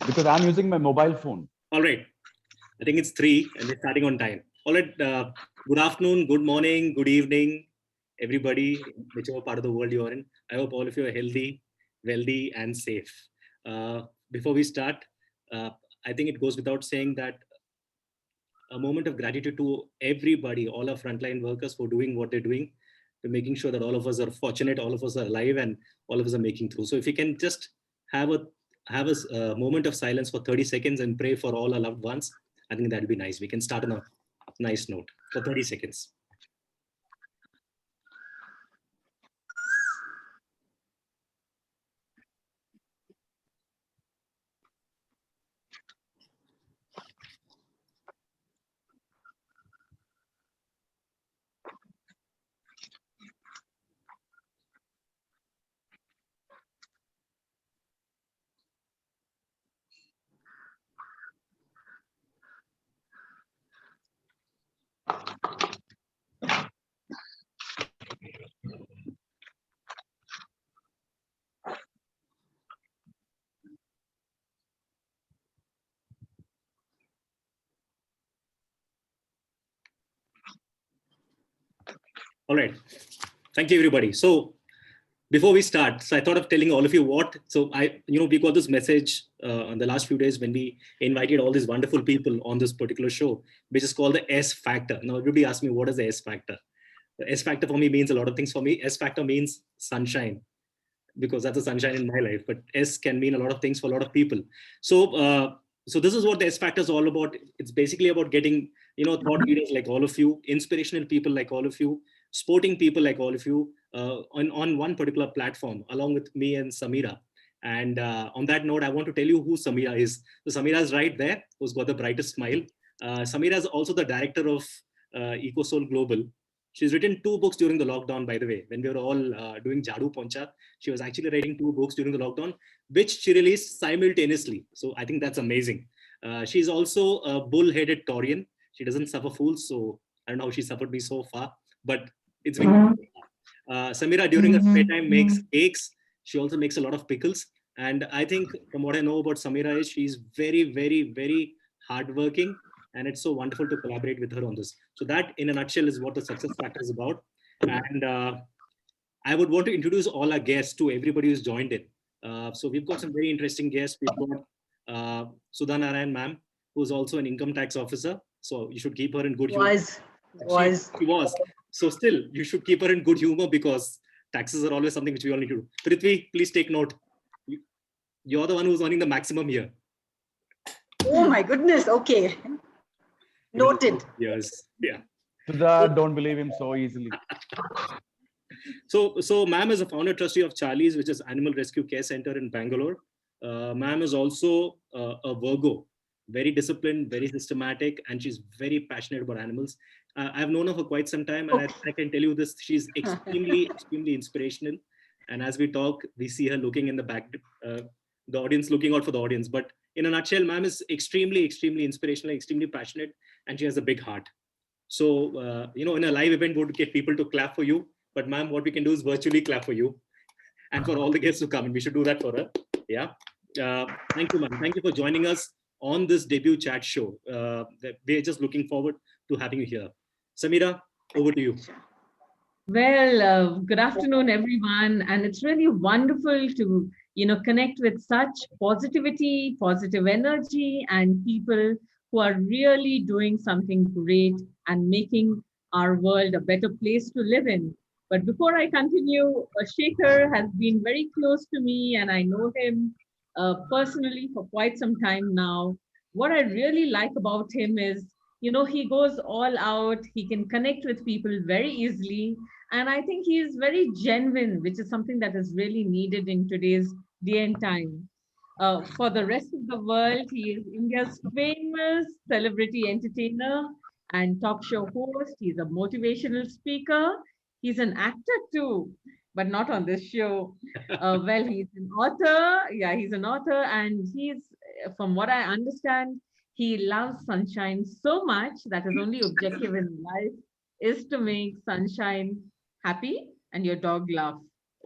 Because I'm using my mobile phone. All right. I think it's 3 and we're starting on time. All right. Good afternoon, good morning, good evening, everybody, whichever part of the world you're in. I hope all of you are healthy, wealthy, and safe. Before we start, uh, I think it goes without saying that a moment of gratitude to everybody, all our frontline workers for doing what they're doing, to making sure that all of us are fortunate, all of us are alive, and all of us are making through. So if you can just have a moment of silence for 30 seconds and pray for all our loved ones, I think that would be nice. We can start on a nice note for 30 seconds. All right. Thank you, everybody. So before we start, so I thought of telling all of you what. So we got this message on the last few days when we invited all these wonderful people on this particular show, which is called the S Factor. Now, everybody asked me, what is the S Factor? The S Factor for me means a lot of things for me. S Factor means sunshine, because that's the sunshine in my life. But S can mean a lot of things for a lot of people. So this is what the S Factor is all about. It's basically about getting, thought leaders like all of you, inspirational people like all of you, sporting people like all of you, on one particular platform, along with me and Samira. And on that note, I want to tell you who Samira is. So Samira is right there, who's got the brightest smile. Samira is also the director of EcoSoul Global. She's written 2 books during the lockdown, by the way. When we were all doing Jadu Poncha, she was actually writing 2 books during the lockdown, which she released simultaneously. So I think that's amazing. She's also a bull-headed Taurian. She doesn't suffer fools, so I don't know how she suffered me so far, but it's been Samira, during her spare time, makes cakes. She also makes a lot of pickles. And I think from what I know about Samira is she's very, very, very hardworking. And it's so wonderful to collaborate with her on this. So that, in a nutshell, is what the Success Factor is about. And I would want to introduce all our guests to everybody who's joined in. So we've got some very interesting guests. We've got Sudha Narayan ma'am, who's also an income tax officer. So you should keep her in good humor. She was. So still, you should keep her in good humor because taxes are always something which we all need to do. Prithvi, please take note. You're the one who's earning the maximum here. Oh my goodness. Okay. Noted. Yes. Yeah. Don't believe him so easily. So ma'am is a founder trustee of Charlie's, which is Animal Rescue Care Center in Bangalore. Ma'am is also a Virgo, very disciplined, very systematic, and she's very passionate about animals. I've known her for quite some time, and I can tell you this, she's extremely, extremely inspirational. And as we talk, we see her looking in the back, the audience looking out for the audience. But in a nutshell, ma'am is extremely, extremely inspirational, extremely passionate, and she has a big heart. So, in a live event, would get people to clap for you. But ma'am, what we can do is virtually clap for you and for all the guests who come in. We should do that for her. Yeah. Thank you, ma'am. Thank you for joining us on this debut chat show. We're just looking forward to having you here. Samira, over to you. Well, good afternoon, everyone. And it's really wonderful to, connect with such positivity, positive energy, and people who are really doing something great and making our world a better place to live in. But before I continue, Shekhar has been very close to me, and I know him personally for quite some time now. What I really like about him is, he goes all out, he can connect with people very easily. And I think he is very genuine, which is something that is really needed in today's day and time. For the rest of the world, he is India's famous celebrity entertainer and talk show host. He's a motivational speaker. He's an actor too, but not on this show. Well, he's an author. Yeah, he's an author. And from what I understand, he loves sunshine so much that his only objective in life is to make sunshine happy and your dog laugh.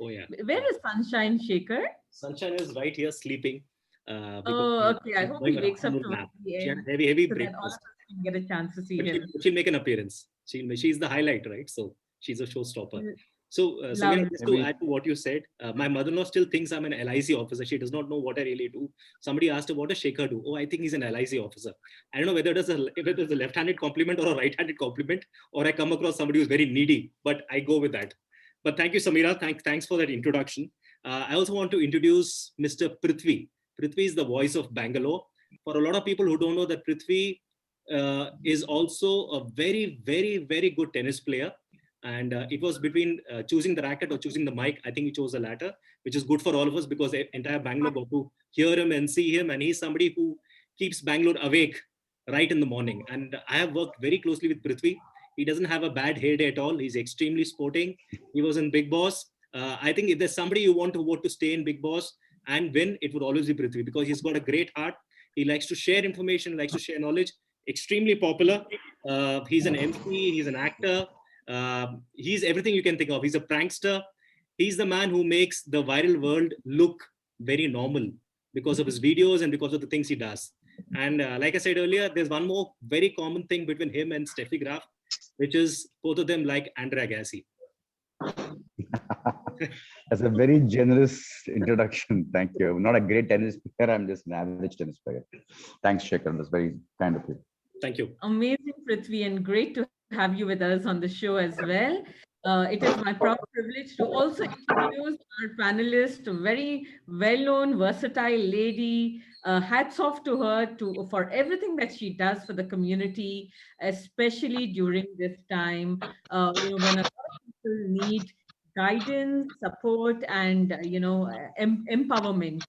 Oh, yeah. Where is Sunshine, Shekhar? Sunshine is right here sleeping. Oh, okay. I she's hope going he on wakes up afternoon towards nap. the She had end heavy so that all of breakfast. us can get a chance to see But him. she'll make an appearance. She's the highlight, right? So she's a showstopper. So, Samira, Lovely. just to add to what you said, my mother-in-law still thinks I'm an LIC officer. She does not know what I really do. Somebody asked her, what does Shekhar do? Oh, I think he's an LIC officer. I don't know whether it's a left-handed compliment or a right-handed compliment, or I come across somebody who's very needy, but I go with that. But thank you, Samira. Thanks for that introduction. I also want to introduce Mr. Prithvi. Prithvi is the voice of Bangalore. For a lot of people who don't know that Prithvi is also a very, very, very good tennis player. And it was between choosing the racket or choosing the mic. I think he chose the latter, which is good for all of us because the entire Bangalore got to hear him and see him. And he's somebody who keeps Bangalore awake right in the morning. And I have worked very closely with Prithvi. He doesn't have a bad hair day at all. He's extremely sporting. He was in Big Boss. I think if there's somebody you want to vote to stay in Big Boss and win, it would always be Prithvi because he's got a great heart. He likes to share information, likes to share knowledge. Extremely popular. He's an MC. He's an actor. He's everything you can think of. He's a prankster. He's the man who makes the viral world look very normal because of his videos and because of the things he does. And like I said earlier, there's one more very common thing between him and Steffi Graf, which is both of them like Andrea Agassi. That's a very generous introduction. Thank you. I'm not a great tennis player. I'm just an average tennis player. Thanks, Shekhar. That's very kind of you. Thank you. Amazing, Prithvi, and great to have you with us on the show as well. It is my proud privilege to also introduce our panelist, a very well-known, versatile lady. Hats off to her for everything that she does for the community, especially during this time. When a lot of people need guidance, support, and empowerment.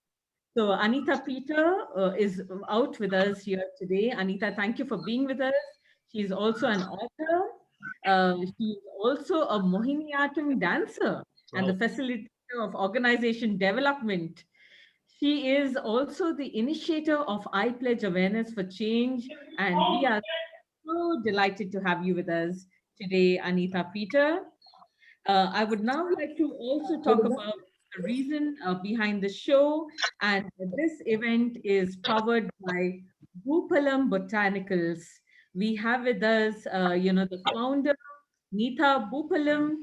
So Anita Peter is out with us here today. Anita, thank you for being with us. She's also an author. She's also a mohiniattam dancer and the Wow. facilitator of organization development. She is also the initiator of I Pledge Awareness for Change, and we are so delighted to have you with us today, Anita Peter. I would now like to also talk about the reason behind the show. And this event is powered by Bhoopalam Botanicals. We have with us, the founder, Neeta Bhoopalam.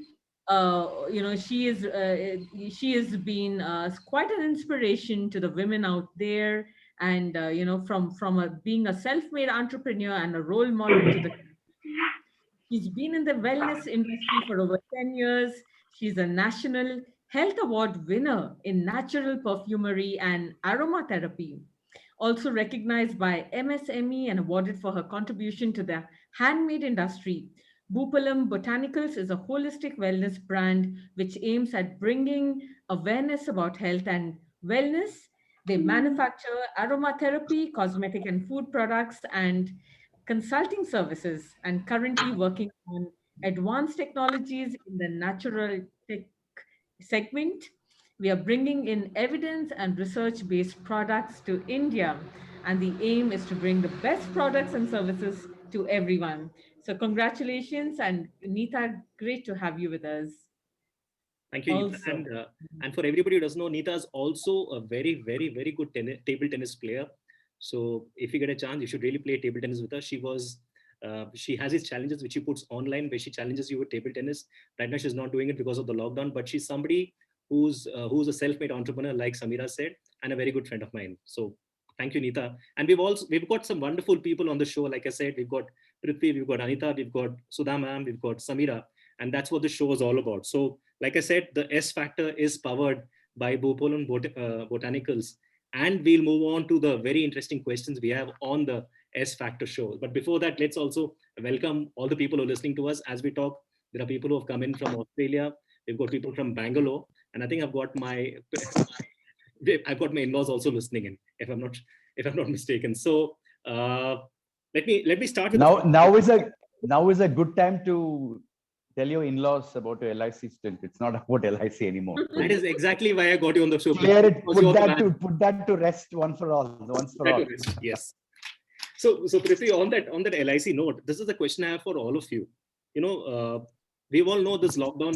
She has been quite an inspiration to the women out there. And, from being a self-made entrepreneur and a role model to the community. She's been in the wellness industry for over 10 years. She's a National Health Award winner in natural perfumery and aromatherapy. Also recognized by MSME and awarded for her contribution to the handmade industry. Bhoopalam Botanicals is a holistic wellness brand which aims at bringing awareness about health and wellness. They manufacture aromatherapy, cosmetic and food products, and consulting services, and currently working on advanced technologies in the natural tech segment. We are bringing in evidence and research-based products to India, and the aim is to bring the best products and services to everyone. So congratulations, and Neeta, great to have you with us. Thank you, Neeta. Also, And for everybody who doesn't know, Neeta is also a very, very, very good table tennis player. So if you get a chance, you should really play table tennis with her. She has these challenges which she puts online where she challenges you with table tennis. Right now, she's not doing it because of the lockdown, but she's somebody who's a self-made entrepreneur, like Samira said, and a very good friend of mine. So thank you, Neeta. And we've got some wonderful people on the show. Like I said, we've got Prithvi, we've got Anita, we've got Sudha ma'am, we've got Samira, and that's what the show is all about. So like I said, the S Factor is powered by Bhoopalam Botanicals. And we'll move on to the very interesting questions we have on the S Factor show. But before that, let's also welcome all the people who are listening to us as we talk. There are people who have come in from Australia. We've got people from Bangalore. And I think I've got my in-laws also listening in, if I'm not mistaken. So let me start with now is a good time to tell your in-laws about your LIC stint. It's not about LIC anymore. That is exactly why I got you on the show. Clear it. Put that to rest once for all. Yes. So Prithvi, on that LIC note, this is the question I have for all of you. We all know this lockdown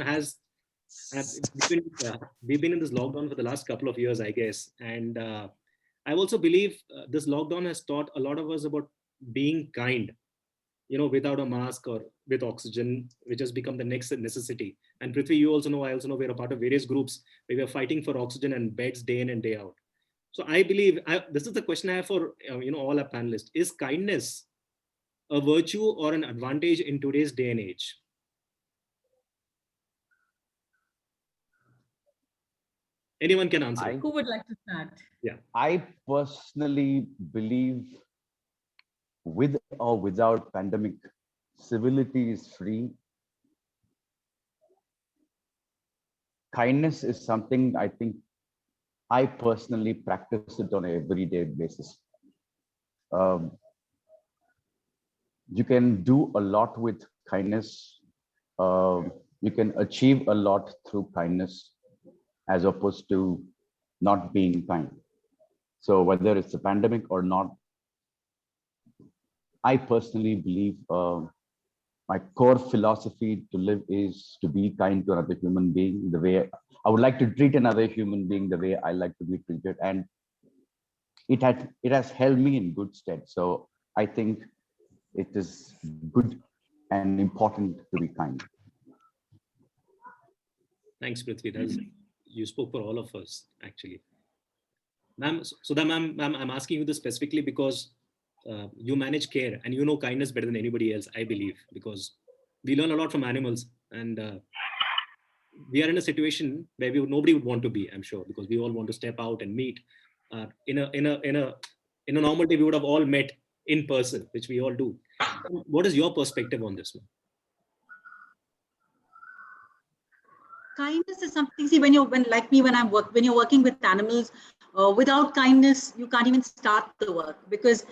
we've been in this lockdown for the last couple of years, I guess, and I also believe this lockdown has taught a lot of us about being kind, without a mask or with oxygen, which has become the next necessity. And Prithvi, you also know, I also know, we're a part of various groups where we're fighting for oxygen and beds day in and day out. So I believe, this is the question I have for, all our panelists. Is kindness a virtue or an advantage in today's day and age? Anyone can answer. Who would like to start? Yeah. I personally believe with or without pandemic, civility is free. Kindness is something I think I personally practice it on an everyday basis. Um, you can do a lot with kindness. You can achieve a lot through kindness as opposed to not being kind. So whether it's a pandemic or not, I personally believe my core philosophy to live is to be kind to another human being the way I would like to treat another human being the way I like to be treated. And it has held me in good stead. So I think it is good and important to be kind. Thanks, Prithvi. You spoke for all of us, actually. Ma'am, Sudha ma'am, I'm asking you this specifically because you manage care and you know kindness better than anybody else, I believe, because we learn a lot from animals, and we are in a situation where nobody would want to be, I'm sure, because we all want to step out and meet. In a normal day, we would have all met in person, which we all do. What is your perspective on this, ma'am? Kindness is something, see, when you're working with animals, without kindness you can't even start the work, because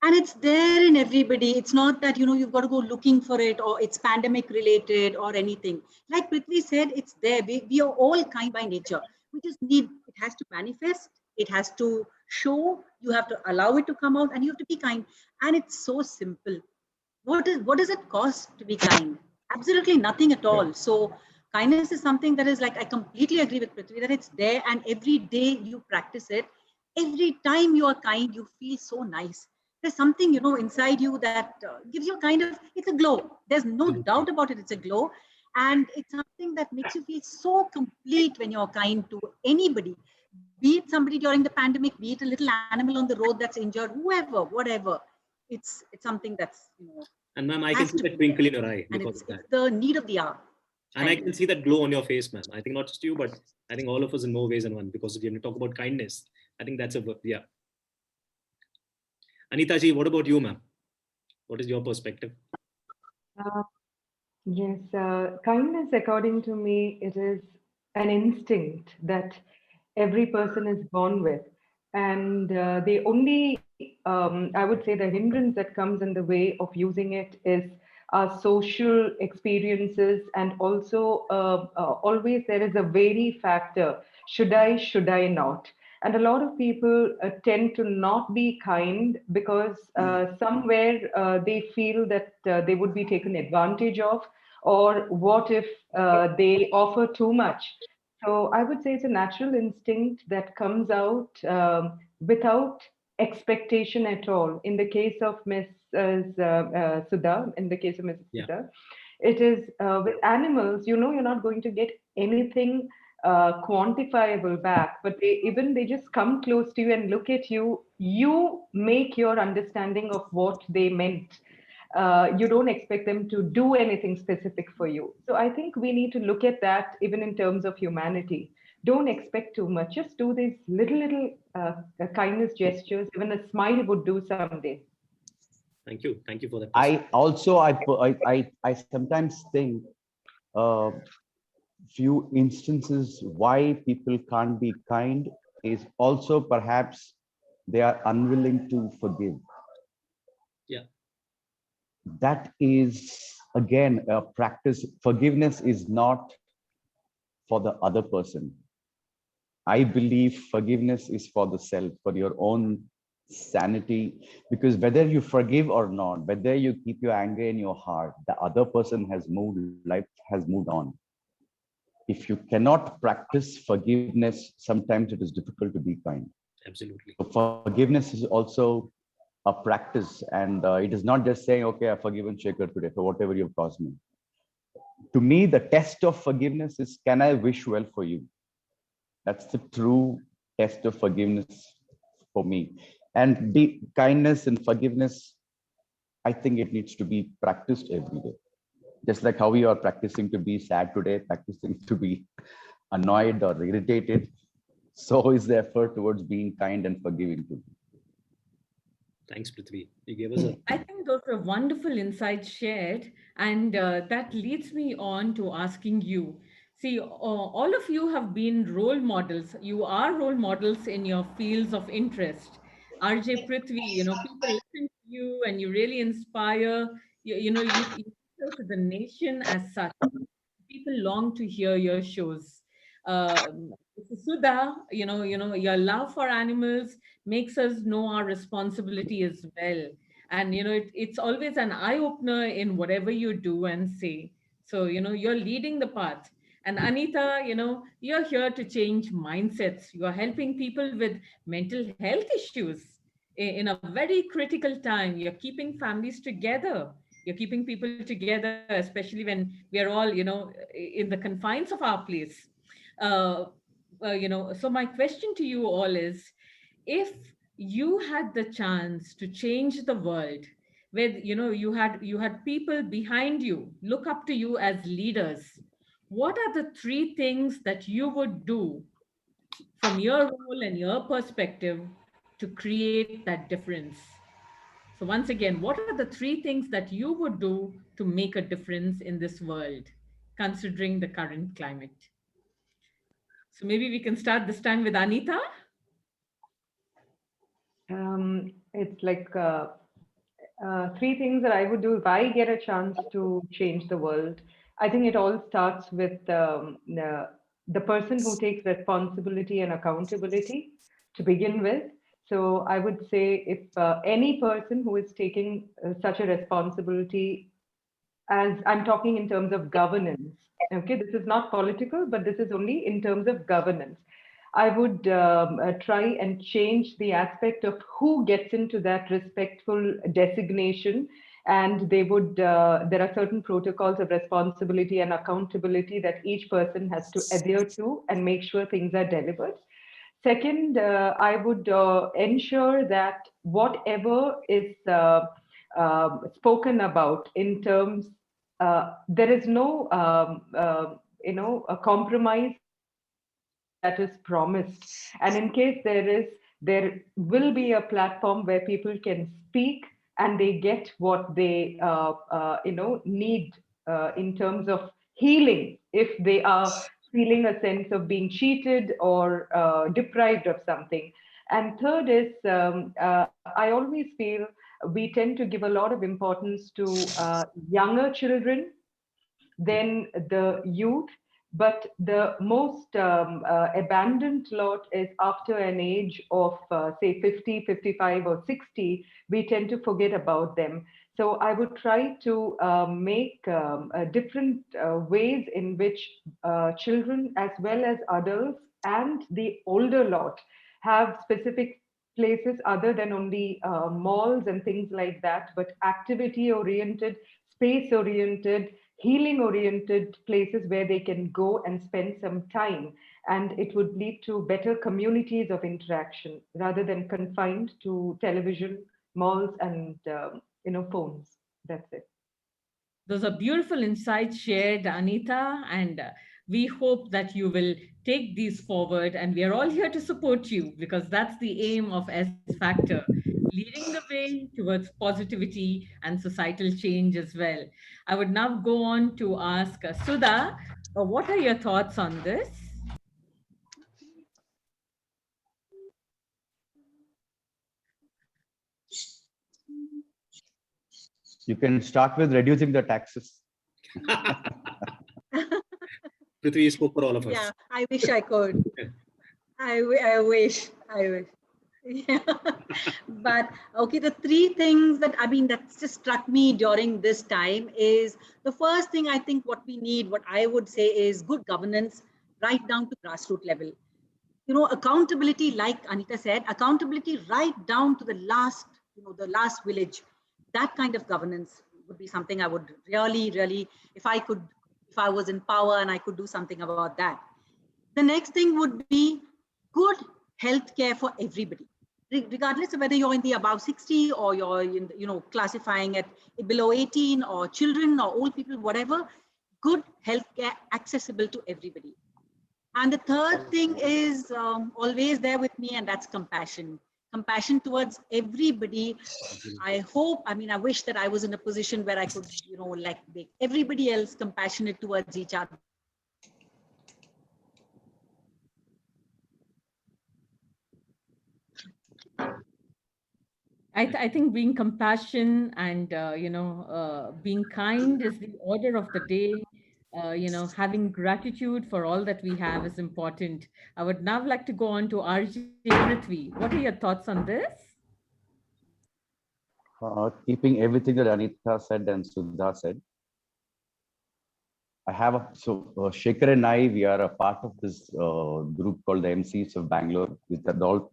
and it's there in everybody. It's not that you've got to go looking for it, or it's pandemic related or anything. Like Prithvi said, it's there. We are all kind by nature. We just need, it has to manifest, it has to show, you have to allow it to come out, and you have to be kind. And it's so simple. What does it cost to be kind? Absolutely nothing at all. So kindness is something that is, like, I completely agree with Prithvi, that it's there, and every day you practice it. Every time you are kind, you feel so nice. There's something, inside you that gives you kind of, it's a glow. There's no doubt about it. It's a glow. And it's something that makes you feel so complete when you're kind to anybody, be it somebody during the pandemic, be it a little animal on the road that's injured, whoever, whatever. It's something that's, And ma'am, I can see that twinkle in your eye because of that. It's the need of the hour. And I can see that glow on your face, ma'am. I think not just you, but I think all of us in more ways than one, because when you talk about kindness, I think that's yeah. Anita ji, what about you, ma'am? What is your perspective? Yes, kindness, according to me, it is an instinct that every person is born with. And the only, I would say, the hindrance that comes in the way of using it is our social experiences. And also, always there is a vary factor. Should I not? And a lot of people tend to not be kind because somewhere they feel that they would be taken advantage of, or what if they offer too much? So I would say it's a natural instinct that comes out without expectation at all. In the case of Sudha, in the case of Mrs. Sudha, it is with animals, you're not going to get anything quantifiable back, but they just come close to you and look at you. You make your understanding of what they meant. You don't expect them to do anything specific for you. So I think we need to look at that even in terms of humanity. Don't expect too much. Just do these little kindness gestures. Even a smile would do someday. Thank you for that. I sometimes think few instances why people can't be kind is also perhaps they are unwilling to forgive. Yeah. That is again a practice. Forgiveness is not for the other person. I believe forgiveness is for the self, for your own sanity, because whether you forgive or not, whether you keep your anger in your heart, the other person has moved, life has moved on. If you cannot practice forgiveness, sometimes it is difficult to be kind. Absolutely. So forgiveness is also a practice, and it is not just saying, okay, I've forgiven Shekhar today for whatever you've caused me. To me, the test of forgiveness is, can I wish well for you? That's the true test of forgiveness for me. And the kindness and forgiveness, I think it needs to be practiced every day. Just like how we are practicing to be sad today, practicing to be annoyed or irritated, so is the effort towards being kind and forgiving too. Thanks, Prithvi. You gave us a I think those are wonderful insights shared, and that leads me on to asking you. See, all of you have been role models. You are role models in your fields of interest. RJ Prithvi, people listen to you and you really inspire. You appeal to the nation as such. People long to hear your shows. Sudha, your love for animals makes us know our responsibility as well. And it's always an eye opener in whatever you do and say. So you're leading the path. And Anita, you're here to change mindsets. You're helping people with mental health issues in a very critical time. You're keeping families together. You're keeping people together, especially when we are all in the confines of our place. uh, so my question to you all is, if you had the chance to change the world, where you had people behind you look up to you as leaders, what are the three things that you would do from your role and your perspective to create that difference? So once again, what are the three things that you would do to make a difference in this world, considering the current climate? So maybe we can start this time with Anita. It's like three things that I would do if I get a chance to change the world. I think it all starts with the person who takes responsibility and accountability to begin with. So I would say if any person who is taking such a responsibility, as I'm talking in terms of governance, okay, this is not political, but this is only in terms of governance. I would try and change the aspect of who gets into that respectful designation. And they would, there are certain protocols of responsibility and accountability that each person has to adhere to and make sure things are delivered. Second, I would ensure that whatever is spoken about in terms, there is no, a compromise on anything that is promised. And in case there is, there will be a platform where people can speak and they get what they, need in terms of healing if they are feeling a sense of being cheated or deprived of something. And third is, I always feel we tend to give a lot of importance to younger children than the youth. But the most abandoned lot is after an age of, say, 50, 55, or 60, we tend to forget about them. So I would try to make different ways in which children as well as adults and the older lot have specific places other than only malls and things like that, but activity oriented, space oriented, healing oriented places where they can go and spend some time. And it would lead to better communities of interaction rather than confined to television, malls, and phones. That's it. Those are beautiful insights shared, Anita, and we hope that you will take these forward. And we are all here to support you, because that's the aim of S Factor, leading the way towards positivity and societal change as well. I would now go on to ask Sudha, what are your thoughts on this? You can start with reducing the taxes. Prithvi spoke for all of us. Yeah, I wish I could. I wish. Yeah. But okay, the three things that that's just struck me during this time is, the first thing I think what we need, what I would say, is good governance right down to grassroots level. accountability, like Anita said, accountability right down to the last, the last village. That kind of governance would be something I would really, really, if I was in power and I could do something about that. The next thing would be good healthcare for everybody, regardless of whether you're in the above 60 or you're in, classifying at below 18 or children or old people, whatever. Good healthcare accessible to everybody. And the third thing is always there with me, and that's compassion. Compassion towards everybody. I wish that I was in a position where I could, make everybody else compassionate towards each other. I think being compassion and being kind is the order of the day. Having gratitude for all that we have is important. I would now like to go on to RJ Prithvi. What are your thoughts on this? Keeping everything that Anita said and Sudha said, Shekhar and I, we are a part of this group called the Emcees of Bangalore, with all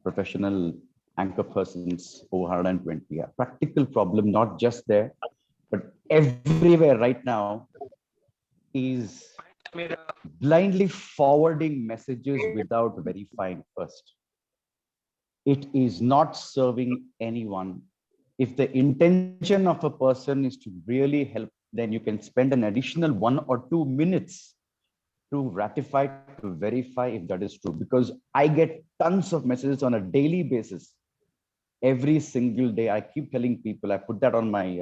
professional anchor persons over 120. A practical problem, not just there, but everywhere right now, is blindly forwarding messages without verifying first. It is not serving anyone. If the intention of a person is to really help, then you can spend an additional 1 or 2 minutes to ratify, to verify if that is true. Because I get tons of messages on a daily basis. Every single day, I keep telling people, I put that on my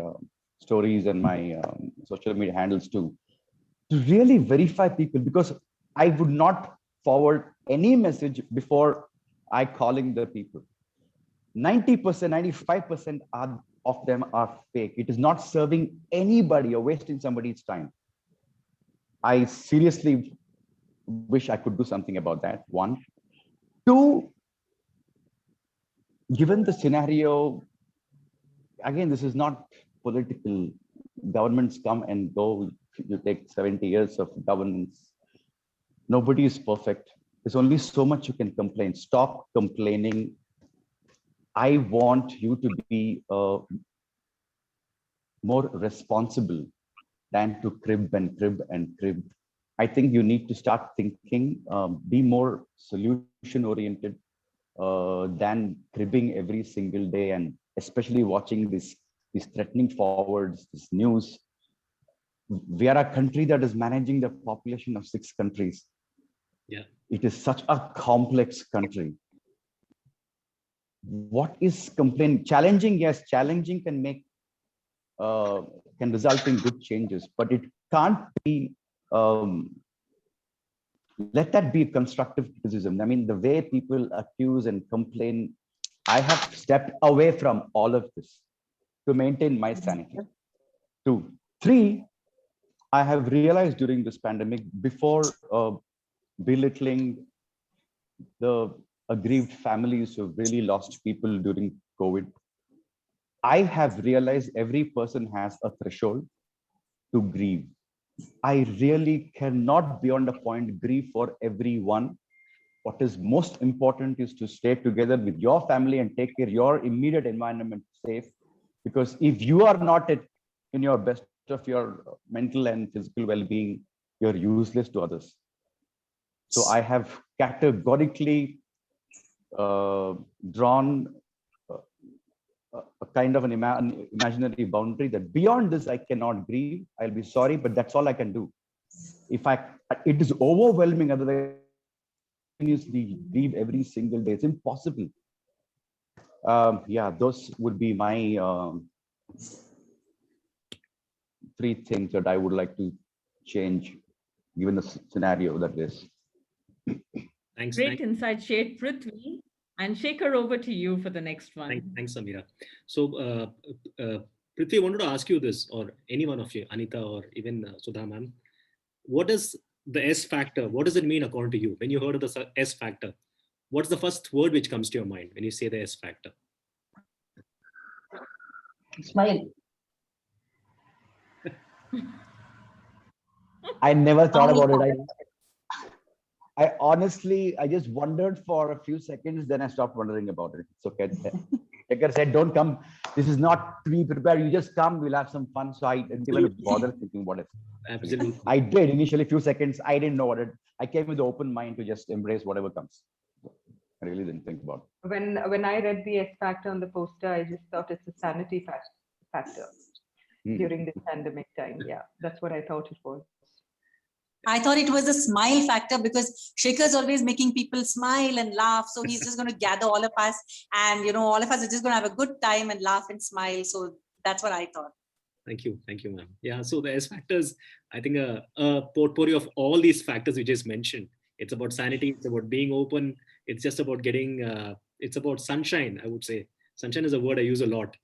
stories and my social media handles too, to really verify people, because I would not forward any message before I calling the people. 90%, 95% of them are fake. It is not serving anybody or wasting somebody's time. I seriously wish I could do something about that. 1. 2, given the scenario, again, this is not political. Governments come and go. You take 70 years of governance. Nobody is perfect. There's only so much you can complain. Stop complaining. I want you to be more responsible than to crib and crib and crib. I think you need to start thinking, be more solution oriented than cribbing every single day, and especially watching these threatening forwards, this news. We are a country that is managing the population of 6 countries. Yeah. It is such a complex country. What is complaint? Challenging, yes, challenging can make can result in good changes, but it can't be. Let that be constructive criticism. I mean, the way people accuse and complain, I have stepped away from all of this to maintain my sanity. 2, 3, I have realized during this pandemic, before belittling the aggrieved families who have really lost people during COVID, I have realized every person has a threshold to grieve. I really cannot, beyond a point, grieve for everyone. What is most important is to stay together with your family and take care of your immediate environment safe. Because if you are not in your best of your mental and physical well-being, you're useless to others. So I have categorically drawn a kind of an imaginary boundary that beyond this I cannot grieve. I'll be sorry, but that's all I can do. If it is overwhelming, otherwise continuously grieve every single day. It's impossible. Yeah, those would be my 3 things that I would like to change, given the scenario that is. Thanks. Great insight, Shade Prithvi. And Shekhar, over to you for the next one. Thanks, Samira. So, Prithvi, I wanted to ask you this, or any one of you, Anita or even Sudha ma'am, what is the S factor? What does it mean according to you? When you heard of the S factor, what's the first word which comes to your mind when you say the S factor? Smile. I never thought about it. I honestly, I just wondered for a few seconds, then I stopped wondering about it. It's okay. Shaker said, don't come. This is not to be prepared. You just come, we'll have some fun. So I didn't even bother thinking what it. Absolutely. I did initially, few seconds. I didn't know what it. I came with an open mind to just embrace whatever comes. I really didn't think about it. When I read the S factor on the poster, I just thought it's a sanity factor during this pandemic time. Yeah, that's what I thought it was. I thought it was a smile factor because Shekhar's always making people smile and laugh. So he's just going to gather all of us, and all of us are just going to have a good time and laugh and smile. So that's what I thought. Thank you, ma'am. Yeah, so the S factors, I think a portfolio of all these factors we just mentioned. It's about sanity, it's about being open, it's just about getting, it's about sunshine, I would say. Sunshine is a word I use a lot.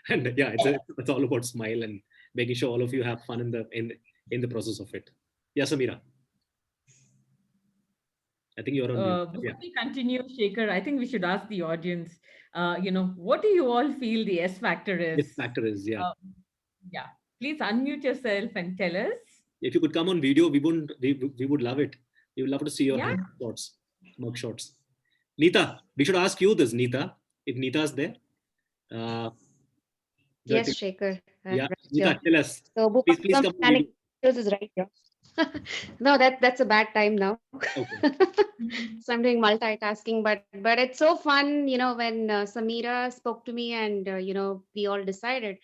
And yeah, it's all about smile and making sure all of you have fun in the process of it. Yeah, Samira. I think you're on mute. Before we continue, Shekhar, I think we should ask the audience, what do you all feel the S factor is? S factor is, yeah. Yeah, please unmute yourself and tell us. If you could come on video, we would love it. We would love to see your mug shots. Neeta, we should ask you this, Neeta, if Neeta's there. Yes, Shekhar. Yeah, Neeta, tell us. So please come on video. is right here. No, that's a bad time now. Okay. So I'm doing multitasking, but it's so fun, when Samira spoke to me and we all decided.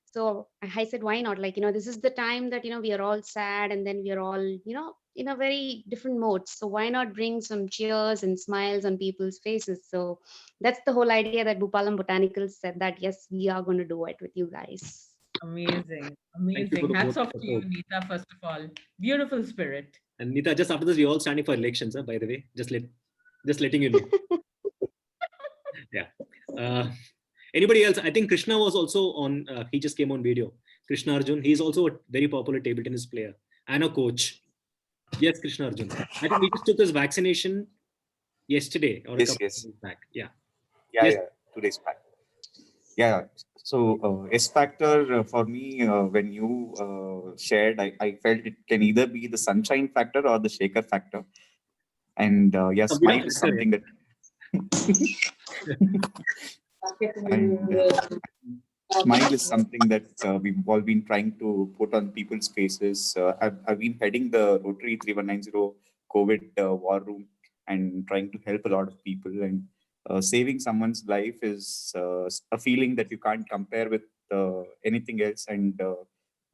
So I said, why not? This is the time that we are all sad, and then we are all in a very different mode. So why not bring some cheers and smiles on people's faces? So that's the whole idea that Bhoopalam Botanicals said that yes, we are going to do it with you guys. Amazing. Hats off to you, Neeta, first of all. Beautiful spirit. And Neeta, just after this, we're all standing for elections, by the way. Just letting you know. Yeah. Anybody else? I think Krishna was also on, he just came on video. Krishna Arjun, he's also a very popular table tennis player and a coach. Yes, Krishna Arjun. I think he just took his vaccination yesterday or a couple of days back. Yeah. Yeah, 2 days back. Yeah. So S factor for me, when you shared, I felt it can either be the sunshine factor or the shaker factor. And yes, smile is something that. Smile is something that we've all been trying to put on people's faces. I've been heading the Rotary 3190 COVID war room and trying to help a lot of people. And saving someone's life is a feeling that you can't compare with anything else. And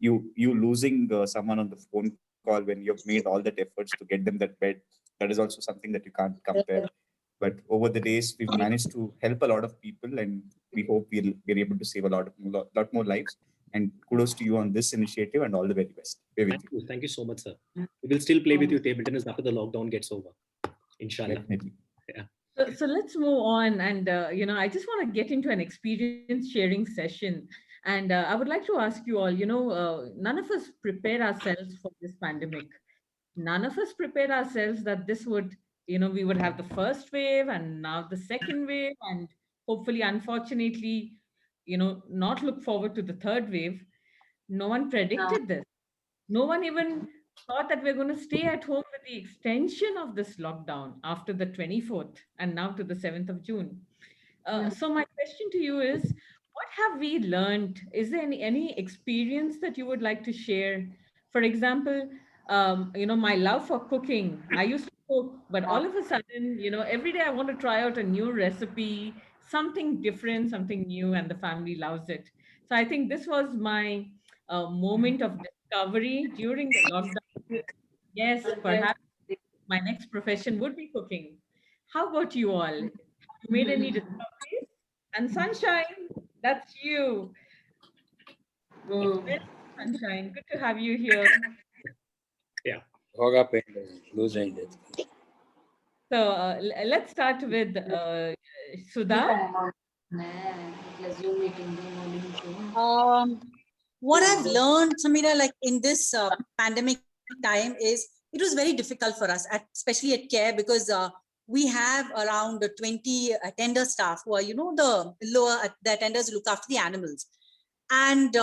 you losing someone on the phone call when you've made all that efforts to get them that bed, that is also something that you can't compare. But over the days, we've managed to help a lot of people, and we hope we're able to save a lot more lives. And kudos to you on this initiative, and all the very best. Thank you so much, sir. We will still play with you table tennis after the lockdown gets over. Inshallah. Definitely. Yeah. So let's move on. And, I just want to get into an experience sharing session. And I would like to ask you all, none of us prepare ourselves for this pandemic. None of us prepared ourselves that this would, we would have the first wave and now the second wave, and hopefully, unfortunately, not look forward to the third wave. No one predicted this. No one even thought that we're going to stay at home with the extension of this lockdown after the 24th and now to the 7th of June. So my question to you is, what have we learned? Is there any experience that you would like to share? For example, my love for cooking. I used to cook, but all of a sudden, every day I want to try out a new recipe, something different, something new, and the family loves it. So I think this was my moment of discovery during the lockdown. Yes, perhaps my next profession would be cooking. How about you all? Have you made any discoveries? And Sunshine, that's you. Sunshine, good to have you here. Yeah. So let's start with Sudha. What I've learned, Samira, like in this pandemic time is it was very difficult for us, especially at care, because we have around 20 attender staff who are, the attenders who look after the animals. And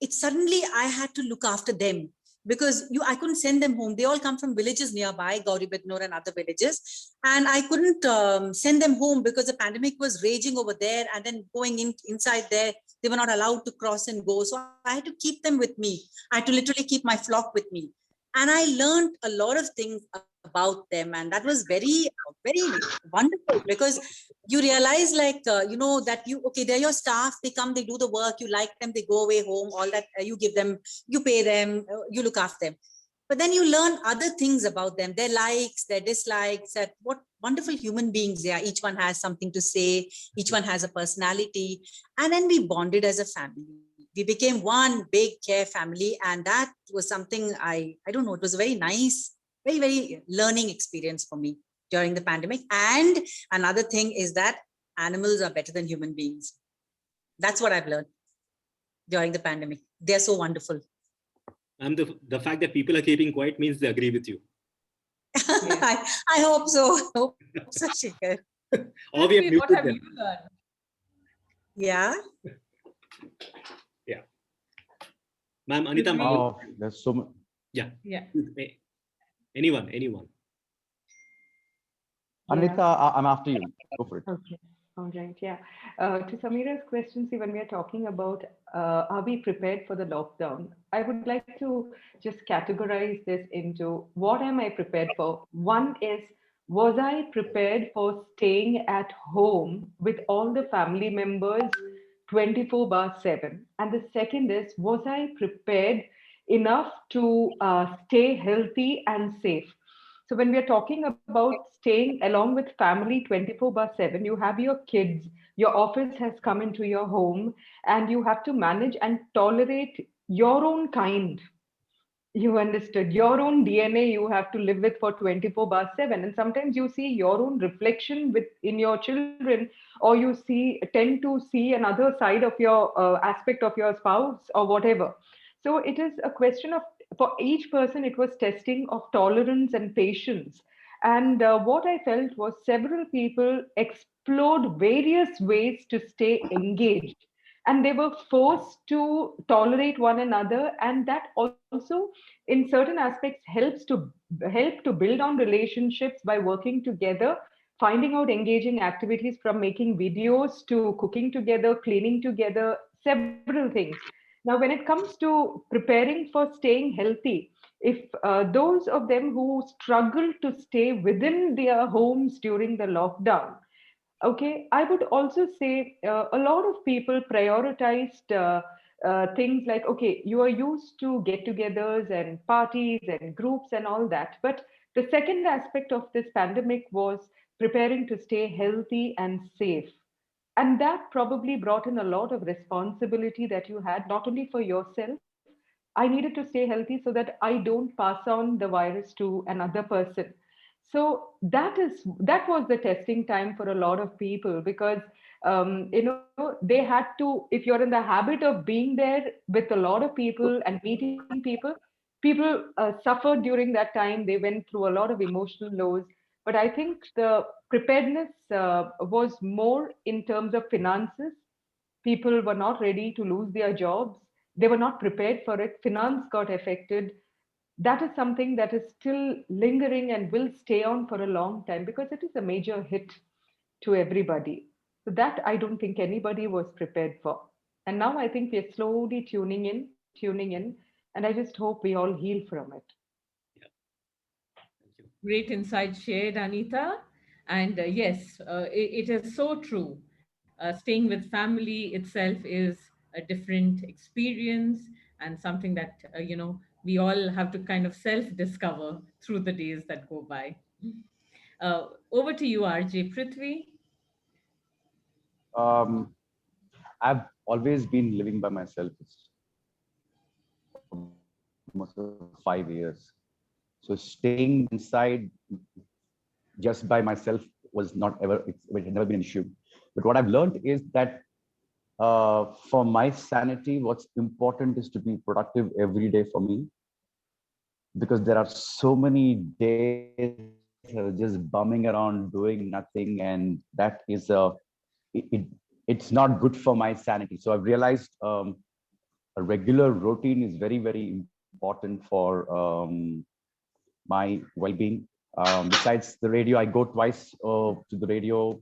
suddenly I had to look after them. because I couldn't send them home. They all come from villages nearby, Gauribidnor and other villages. And I couldn't send them home because the pandemic was raging over there, and then going inside there, they were not allowed to cross and go. So I had to keep them with me. I had to literally keep my flock with me. And I learned a lot of things about them. And that was very, very wonderful, because you realize that they're your staff, they come, they do the work, you like them, they go away home, all that, you give them, you pay them, you look after them. But then you learn other things about them, their likes, their dislikes, that what wonderful human beings they are. Each one has something to say, each one has a personality. And then we bonded as a family. We became one big care family. And that was something I don't know, it was a very nice, very, very learning experience for me during the pandemic. And another thing is that animals are better than human beings. That's what I've learned during the pandemic. They're so wonderful. And the fact that people are keeping quiet means they agree with you. I hope so. Hope so, Shikhar. Or we have muted What have them. you learned? Yeah. Yeah. Ma'am, Anita, Oh, there's so much. yeah. Yeah. Anyone. Anita, I'm after you. Go for it. Okay. All right. Yeah. To Samira's question, see, when we are talking about are we prepared for the lockdown, I would like to just categorize this into what am I prepared for? One is, was I prepared for staying at home with all the family members 24/7? And the second is, was I prepared enough to stay healthy and safe? So when we are talking about staying along with family 24/7, you have your kids, your office has come into your home, and you have to manage and tolerate your own kind. You understood your own DNA you have to live with for 24/7. And sometimes you see your own reflection in your children, or you tend to see another side of your aspect of your spouse or whatever. So it is a question of, for each person, it was testing of tolerance and patience. And what I felt was several people explored various ways to stay engaged, and they were forced to tolerate one another, and that also in certain aspects help to build on relationships by working together, finding out engaging activities, from making videos to cooking together, cleaning together, several things. Now when it comes to preparing for staying healthy, if those of them who struggle to stay within their homes during the lockdown, okay, I would also say a lot of people prioritized things like, okay, you are used to get togethers and parties and groups and all that. But the second aspect of this pandemic was preparing to stay healthy and safe. And that probably brought in a lot of responsibility that you had, not only for yourself. I needed to stay healthy so that I don't pass on the virus to another person. So that was the testing time for a lot of people, because they had to, if you're in the habit of being there with a lot of people and meeting people suffered during that time. They went through a lot of emotional lows. But I think the preparedness was more in terms of finances. People were not ready to lose their jobs. They were not prepared for it. Finance got affected. That is something that is still lingering and will stay on for a long time, because it is a major hit to everybody. So that I don't think anybody was prepared for. And now I think we're slowly tuning in, and I just hope we all heal from it. Thank you. Great insight shared, Anita. And yes, it is so true. Staying with family itself is a different experience, and something that, we all have to kind of self discover through the days that go by. Over to you, RJ Prithvi. Um, I've always been living by myself. It's almost 5 years. So staying inside just by myself was not ever, it had never been an issue. But what I've learned is that for my sanity, what's important is to be productive every day for me, because there are so many days that are just bumming around doing nothing, and that is it's not good for my sanity. So I've realized a regular routine is very, very important. important for my well-being. Besides the radio, I go twice to the radio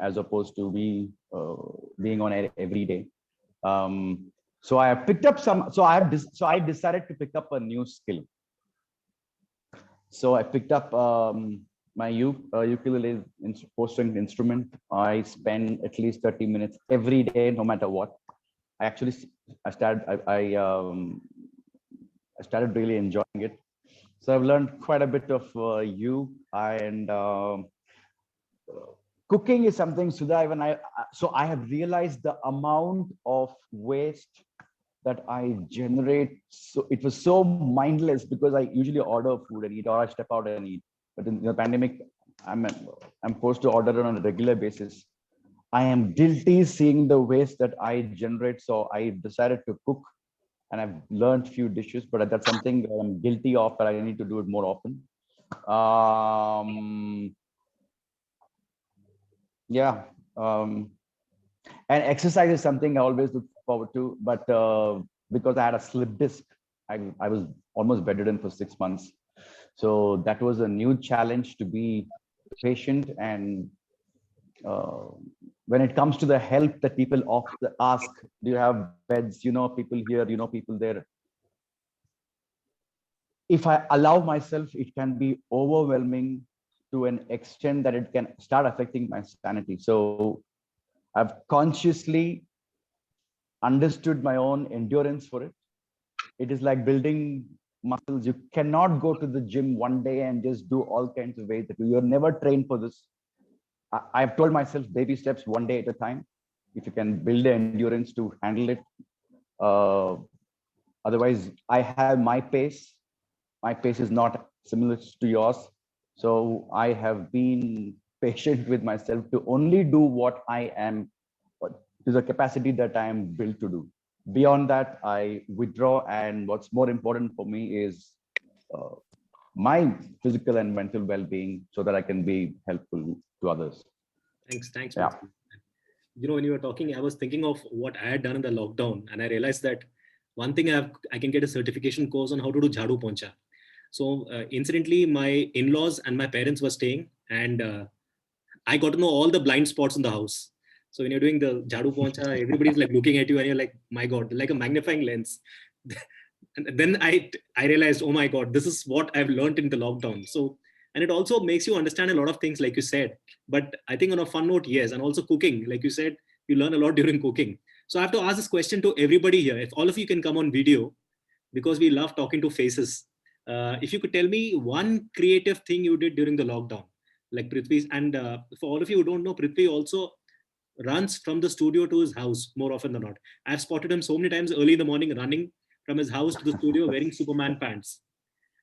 as opposed to being on air every day. So I have picked up some. So I decided to pick up a new skill. So I picked up my ukulele four-string instrument. I spend at least 30 minutes every day, no matter what. I started really enjoying it. So I've learned quite a bit of and cooking is something, Sudha, so I have realized the amount of waste that I generate. So it was so mindless because I usually order food and eat, or I step out and eat. But in the pandemic, I'm forced to order it on a regular basis. I am guilty seeing the waste that I generate. So I decided to cook, and I've learned few dishes, but that's something that I'm guilty of, but I need to do it more often. Yeah. And exercise is something I always look forward to, but because I had a slip disc, I was almost bedridden for 6 months. So that was a new challenge to be patient. And when it comes to the help that people often ask, do you have beds? You know, people here, you know, people there. If I allow myself, it can be overwhelming to an extent that it can start affecting my sanity. So I've consciously understood my own endurance for it. It is like building muscles. You cannot go to the gym one day and just do all kinds of weight. You're never trained for this. I've told myself baby steps, one day at a time. If you can build the endurance to handle it. Otherwise, I have my pace. My pace is not similar to yours. So I have been patient with myself to only do what I am, to the capacity that I am built to do. Beyond that, I withdraw. And what's more important for me is my physical and mental well-being, so that I can be helpful to others. Thanks. Yeah. You know, when you were talking, I was thinking of what I had done in the lockdown, and I realized that one thing I can get a certification course on how to do jhadu poncha. So incidentally, my in-laws and my parents were staying, and I got to know all the blind spots in the house. So when you're doing the jhadu poncha, everybody's like looking at you, and you're like, my God, like a magnifying lens. And then I realized, oh my God, this is what I've learned in the lockdown. So, and it also makes you understand a lot of things, like you said. But I think on a fun note, yes, and also cooking, like you said, you learn a lot during cooking. So I have to ask this question to everybody here. If all of you can come on video, because we love talking to faces. If you could tell me one creative thing you did during the lockdown, like Prithvi, and for all of you who don't know, Prithvi also runs from the studio to his house more often than not. I've spotted him so many times early in the morning running from his house to the studio wearing Superman pants.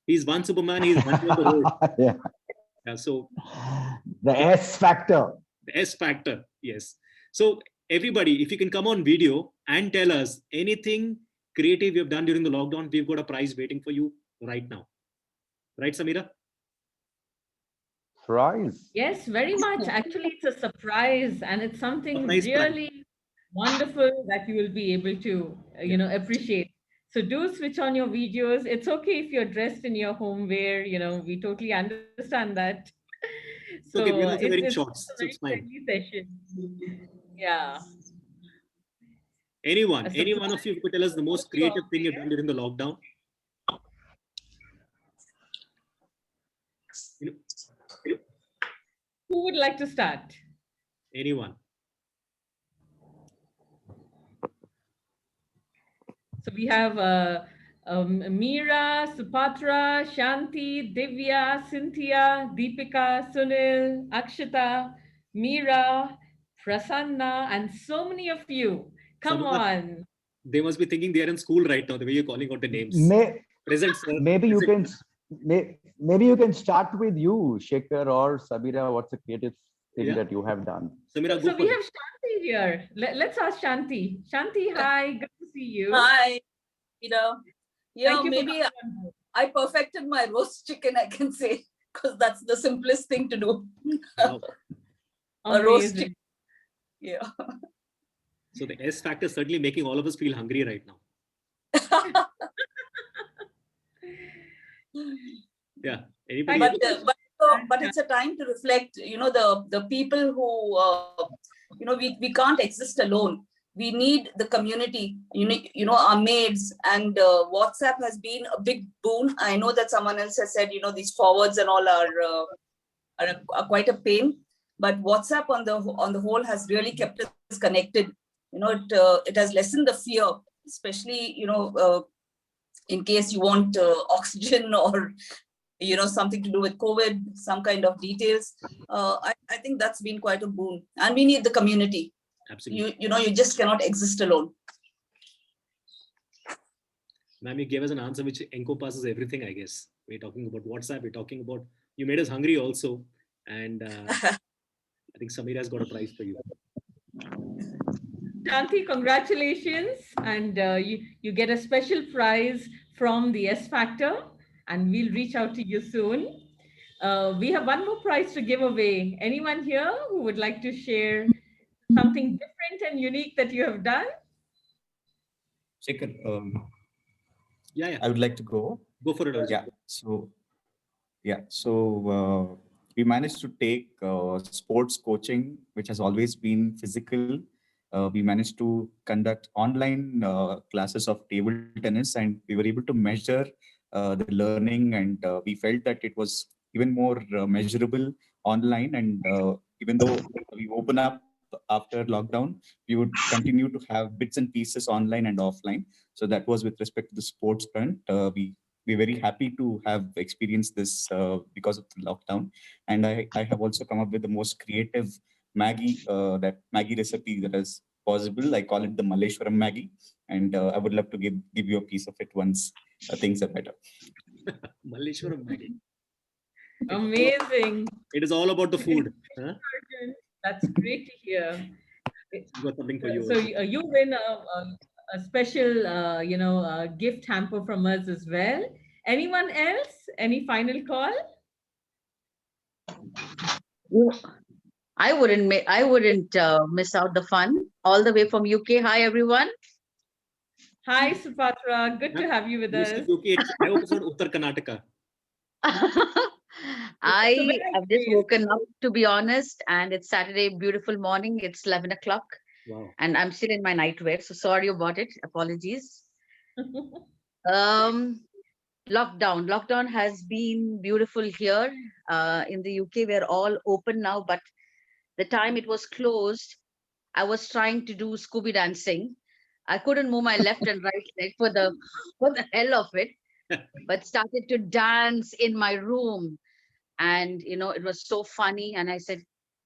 He's one Superman, he's one on the road. Yeah. So the S factor. The S factor, yes. So everybody, if you can come on video and tell us anything creative you've done during the lockdown, we've got a prize waiting for you right now. Right, Samira? Prize. Yes, very much. Actually, it's a surprise, and it's something Surprise really wonderful that you will be able to, appreciate. So do switch on your videos. It's okay if you're dressed in your home wear. We totally understand that. It's okay, we're also wearing it's shorts, a so very it's fine. friendly session. Yeah. Any one of you could tell us the most creative thing you've done during the lockdown? Who would like to start? Anyone? So we have Meera, Supatra, Shanti, Divya, Cynthia, Deepika, Sunil, Akshita, Meera, Prasanna, and so many of you. Come on. They must be thinking they are in school right now, the way you're calling out the names. Present, sir. Maybe you can start with you, Shekhar or Sabira. What's the creative thing that you have done? Samira, so we have Shanti here. Let's ask Shanti. Shanti, hi. Good to see you. Hi. Maybe I perfected my roast chicken, I can say, because that's the simplest thing to do. A roast chicken. Yeah. So the S factor is certainly making all of us feel hungry right now. Yeah. Anybody? But it's a time to reflect. The people who we can't exist alone. We need the community. Our maids, and WhatsApp has been a big boon. I know that someone else has said these forwards and all are quite a pain, but WhatsApp on the whole has really kept us connected. It has lessened the fear, especially in case you want oxygen or something to do with COVID, some kind of details. I think that's been quite a boon, and we need the community. Absolutely. You just cannot exist alone. Ma'am, you gave us an answer which encompasses everything, I guess. We're talking about WhatsApp, we're talking about, you made us hungry also. And I think Samira has got a prize for you. Shanti, congratulations. And you get a special prize from the S Factor, and we'll reach out to you soon. We have one more prize to give away. Anyone here who would like to share something different and unique that you have done? Shekhar, Yeah. I would like to go. Go for it also. So we managed to take sports coaching, which has always been physical. We managed to conduct online classes of table tennis, and we were able to measure the learning, and we felt that it was even more measurable online. And even though we open up after lockdown, we would continue to have bits and pieces online and offline. So that was with respect to the sports front. We're very happy to have experienced this because of the lockdown. And I have also come up with the most creative Maggie recipe that is possible. I call it the Malleshwaram Maggie. And I would love to give you a piece of it once things are better. Malleshwaram Maggie. Amazing. It is all about the food. Huh? That's great to hear. We've got something for you. So you win a special, gift hamper from us as well. Anyone else? Any final call? I wouldn't miss out the fun. All the way from UK. Hi, everyone. Hi, Supatra. Good to have you with us. I hope it's not Uttar Karnataka. I have just woken up, to be honest, and it's Saturday, beautiful morning. It's 11 o'clock. Wow. And I'm still in my nightwear, so sorry about it. Apologies. Lockdown has been beautiful here in the UK. We're all open now, but the time it was closed, I was trying to do Scooby dancing. I couldn't move my left and right leg for the hell of it, but started to dance in my room. And, it was so funny. And I said,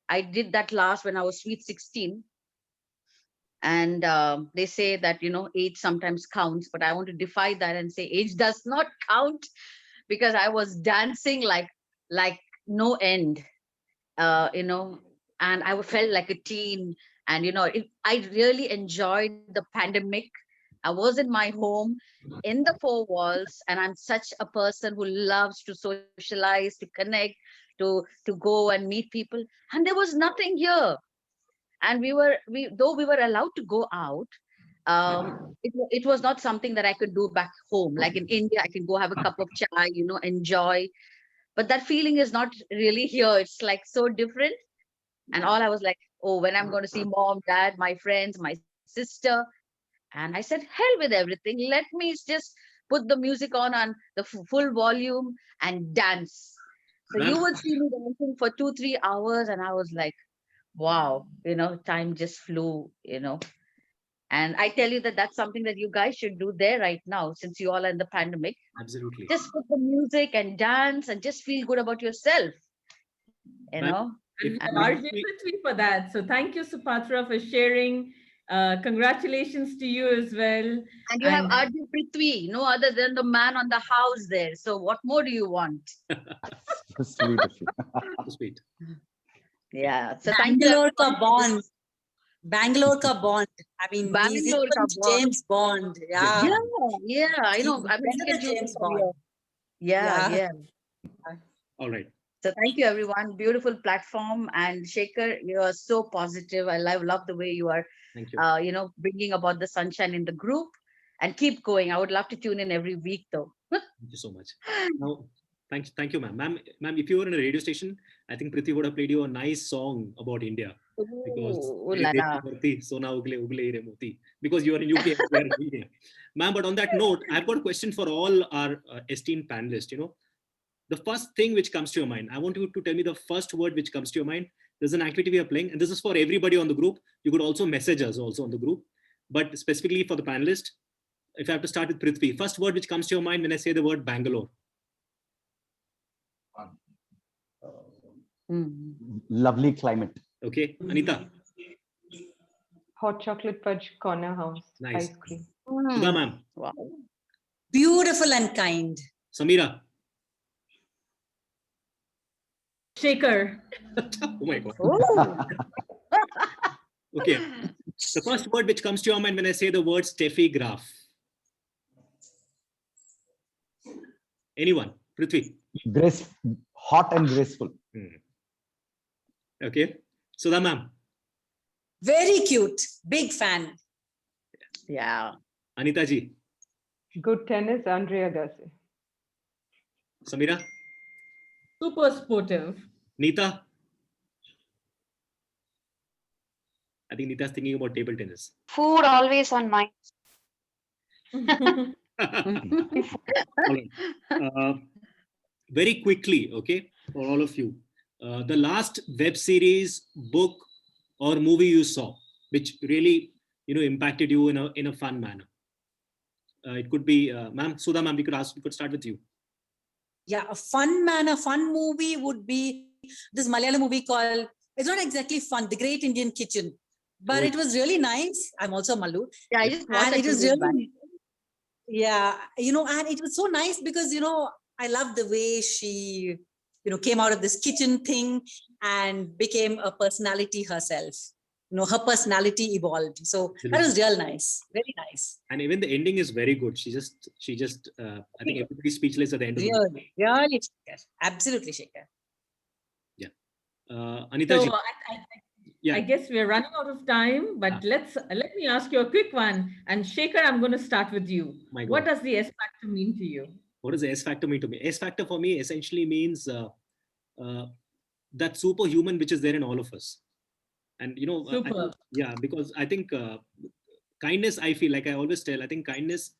I did that last when I was sweet 16. And they say that, age sometimes counts, but I want to defy that and say age does not count, because I was dancing like no end, and I felt like a teen. And, I really enjoyed the pandemic. I was in my home in the four walls, and I'm such a person who loves to socialize, to connect, to go and meet people. And there was nothing here. And though we were allowed to go out, it was not something that I could do back home. Like in India, I can go have a cup of chai, enjoy. But that feeling is not really here. It's like so different. And all I was like, oh, when I'm going to see mom, dad, my friends, my sister. And I said, hell with everything. Let me just put the music on the full volume and dance. So you would see me dancing for 2-3 hours. And I was like, wow, time just flew, And I tell you that that's something that you guys should do there right now, since you all are in the pandemic. Absolutely. Just put the music and dance and just feel good about yourself, And RJ Prithvi for that. So thank you, Supatra, for sharing. Congratulations to you as well. And you have RJ Prithvi, no other than the man on the house there. So what more do you want? Sweet. Sweet. Yeah. So Bangalore ka Bond. Bangalore ka Bond. I mean, Bangalore ka Bond. James Bond. Yeah. Yeah. I know. I'm James Bond. Yeah. All right. So thank you, everyone. Beautiful platform. And Shekhar, you are so positive. I love the way you are, thank you. Bringing about the sunshine in the group. And keep going. I would love to tune in every week, though. Thank you so much. Now, thank you, ma'am. Ma'am, if you were in a radio station, I think Prithvi would have played you a nice song about India. Because Ooh, la la. because you are in UK, we are in India. Ma'am, but on that note, I've got a question for all our esteemed panelists. You know, the first thing which comes to your mind, I want you to tell me the first word which comes to your mind. There's an activity we are playing, and this is for everybody on the group. You could also message us also on the group, but specifically for the panelist, if I have to start with Prithvi, first word which comes to your mind when I say the word Bangalore. Lovely climate. Okay, Anita. Hot chocolate fudge corner house. Nice. Ice cream. Sudha, ma'am. Wow. Beautiful and kind. Samira. Shaker. Oh my God. Oh. Okay. The first word which comes to your mind when I say the word Steffi Graf. Anyone? Prithvi. Hot and graceful. Okay. Sudha, ma'am. Very cute. Big fan. Yeah. Anita ji. Good tennis, Andre Agassi. Samira. Super sportive. Neeta. I think Neeta's thinking about table tennis. Food always on mind. All right. Very quickly, okay, for all of you. The last web series, book, or movie you saw, which really, impacted you in a fun manner. It could be, ma'am, Sudha, ma'am, we could start with you. Yeah, a fun movie would be this Malayalam movie called, it's not exactly fun, The Great Indian Kitchen, but it was really nice. I'm also Malu. Yeah, I just watched And it it was two days back. really, yeah, and it was so nice because, I love the way she, came out of this kitchen thing and became a personality herself. Her personality evolved. So that was real nice, very nice. And even the ending is very good. She just, I think everybody's speechless at the end of the movie. Really, Shaker. Absolutely, Shaker. Yeah. Anita ji. So I guess we're running out of time, but let me ask you a quick one. And Shaker, I'm going to start with you. What does the S factor mean to you? What does the S factor mean to me? S factor for me essentially means that superhuman which is there in all of us. And, because I think kindness, I feel like I always tell, I think kindness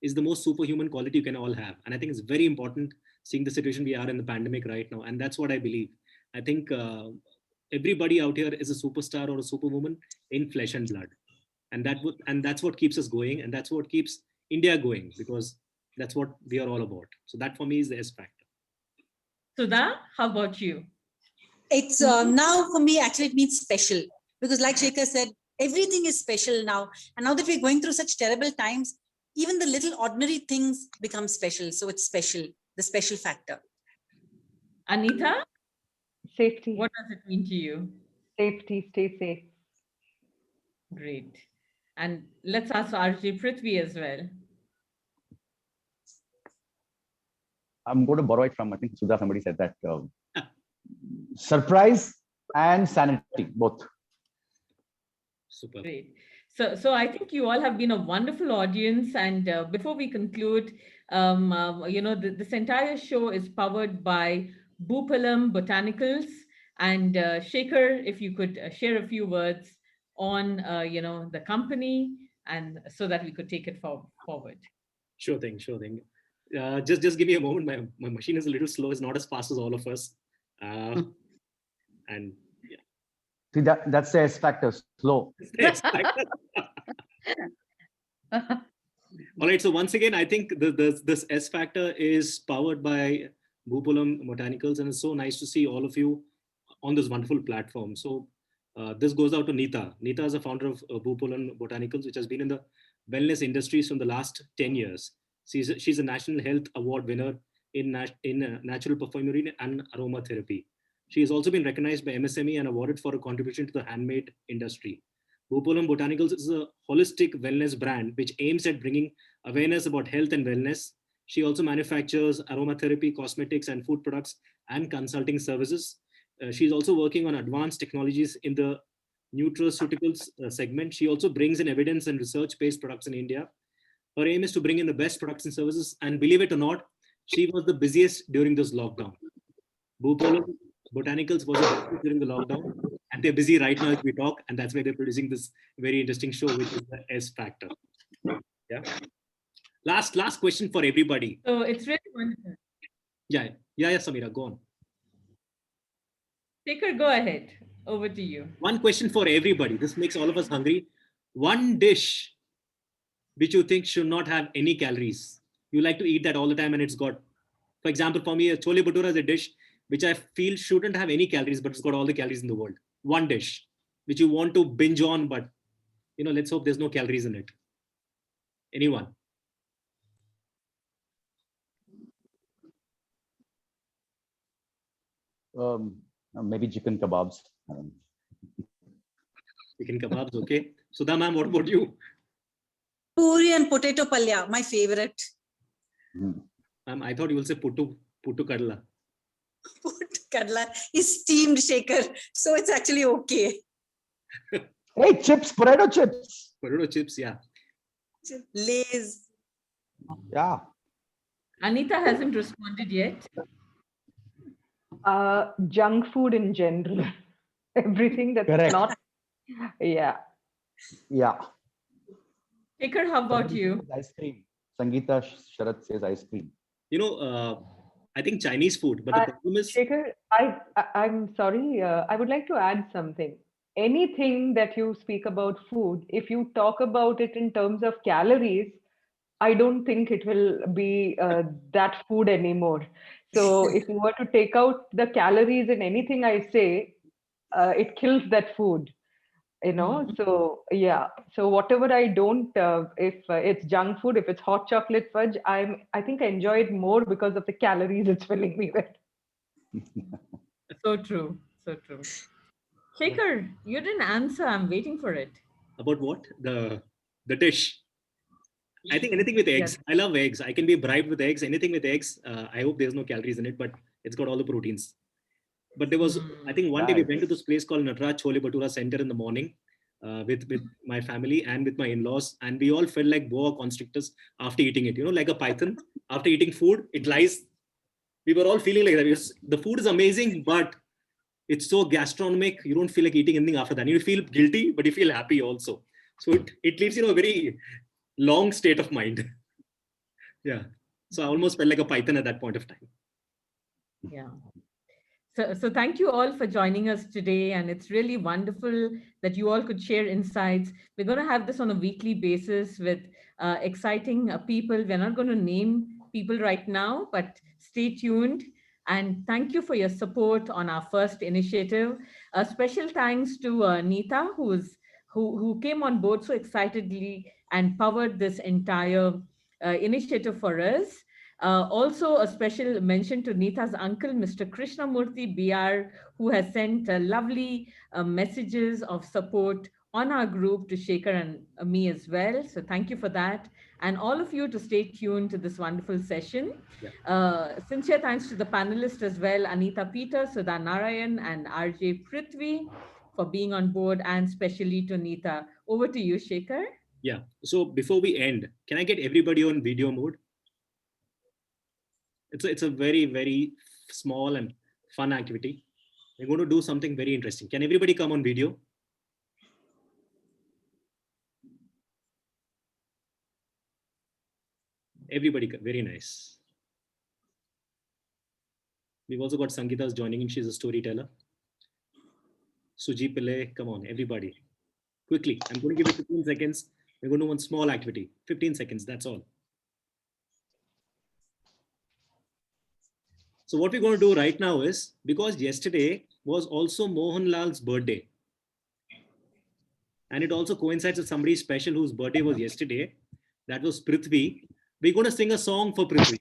is the most superhuman quality you can all have. And I think it's very important seeing the situation we are in the pandemic right now. And that's what I believe. I think everybody out here is a superstar or a superwoman in flesh and blood. And that's what keeps us going. And that's what keeps India going, because that's what we are all about. So that for me is the S factor. Sudha, how about you? It's now for me, actually, it means special, because like Shaker said, everything is special now. And now that we're going through such terrible times, even the little ordinary things become special. So it's special, the special factor. Anita? Safety. What does it mean to you? Safety, stay safe. Great. And let's ask RJ Prithvi as well. I'm going to borrow it from, I think Sudha, somebody said that. Surprise and sanity, both. Super. Great. So I think you all have been a wonderful audience. And before we conclude, this entire show is powered by Bhoopalam Botanicals. And Shaker, if you could share a few words on, the company, and so that we could take it forward. Sure thing. Just give me a moment. My machine is a little slow. It's not as fast as all of us. And yeah. See, that's the S factor, slow. All right. So once again, I think this S factor is powered by Bhoopalam Botanicals, and it's so nice to see all of you on this wonderful platform. So this goes out to Neeta. Neeta is a founder of Bhoopalam Botanicals, which has been in the wellness industries from the last 10 years. She's a National Health Award winner in natural perfumery and aromatherapy. She has also been recognized by MSME and awarded for a contribution to the handmade industry. Bhoopalam Botanicals is a holistic wellness brand which aims at bringing awareness about health and wellness. She also manufactures aromatherapy, cosmetics, and food products and consulting services. She's also working on advanced technologies in the nutraceuticals segment. She also brings in evidence and research-based products in India. Her aim is to bring in the best products and services. And believe it or not, she was the busiest during this lockdown. Bhoopalam Botanicals was the busiest during the lockdown. And they're busy right now as we talk. And that's why they're producing this very interesting show, which is the S Factor. Yeah. Last question for everybody. So it's really wonderful. Yeah, Samira, go on. Shaker, go ahead. Over to you. One question for everybody. This makes all of us hungry. One dish which you think should not have any calories. You like to eat that all the time and it's got, for example, for me, a chole bhatura is a dish which I feel shouldn't have any calories, but it's got all the calories in the world. One dish which you want to binge on, but let's hope there's no calories in it. Anyone? Maybe chicken kebabs. Chicken kebabs, okay. Sudha ma'am, what about you? Puri and potato palya, my favorite. Ma'am, I thought you will say puttu kadla. Puttu kadla is steamed, Shaker, so it's actually okay. Hey, chips, potato chips. Potato chips, yeah. Lays. Yeah. Anita hasn't responded yet. Junk food in general. Everything that's Correct. not. Yeah. Yeah. Shaker, how about you? Ice cream. Sangeeta Sharat says ice cream. I think Chinese food, but the problem is... Shaker, I'm sorry. I would like to add something. Anything that you speak about food, if you talk about it in terms of calories, I don't think it will be that food anymore. So if you were to take out the calories in anything I say, it kills that food. So yeah, so whatever I don't, if it's junk food, if it's hot chocolate fudge, I think I enjoy it more because of the calories it's filling me with. So true. Shaker, you didn't answer. I'm waiting for it. About what? The dish. I think anything with eggs. Yes. I love eggs. I can be bribed with eggs. Anything with eggs. I hope there's no calories in it, but it's got all the proteins. But there was, I think one day we went to this place called Nataraj Chole Bhatura Center in the morning with my family and with my in-laws. And we all felt like boa constrictors after eating it, like a python. After eating food, it lies. We were all feeling like that because the food is amazing, but it's so gastronomic. You don't feel like eating anything after that. You feel guilty, but you feel happy also. So it leaves a very long state of mind. Yeah. So I almost felt like a python at that point of time. Yeah. So thank you all for joining us today. And it's really wonderful that you all could share insights. We're going to have this on a weekly basis with exciting people. We're not going to name people right now, but stay tuned. And thank you for your support on our first initiative. A special thanks to Neeta, who came on board so excitedly and powered this entire initiative for us. Also, a special mention to Neeta's uncle, Mr. Krishnamurthy BR, who has sent lovely messages of support on our group to Shaker and me as well. So thank you for that. And all of you to stay tuned to this wonderful session. Yeah. Sincere thanks to the panelists as well, Anita Peter, Sudha Narayan, and RJ Prithvi for being on board, and especially to Neeta. Over to you, Shaker. Yeah. So before we end, can I get everybody on video mode? It's a very, very small and fun activity. We're going to do something very interesting. Can everybody come on video? Everybody, very nice. We've also got Sangeeta's joining in. She's a storyteller. Suji Pillai, come on, everybody. Quickly, I'm going to give you 15 seconds. We're going to do one small activity. 15 seconds, that's all. So what we're going to do right now is, because yesterday was also Mohanlal's birthday, and it also coincides with somebody special whose birthday was yesterday. That was Prithvi. We're going to sing a song for Prithvi.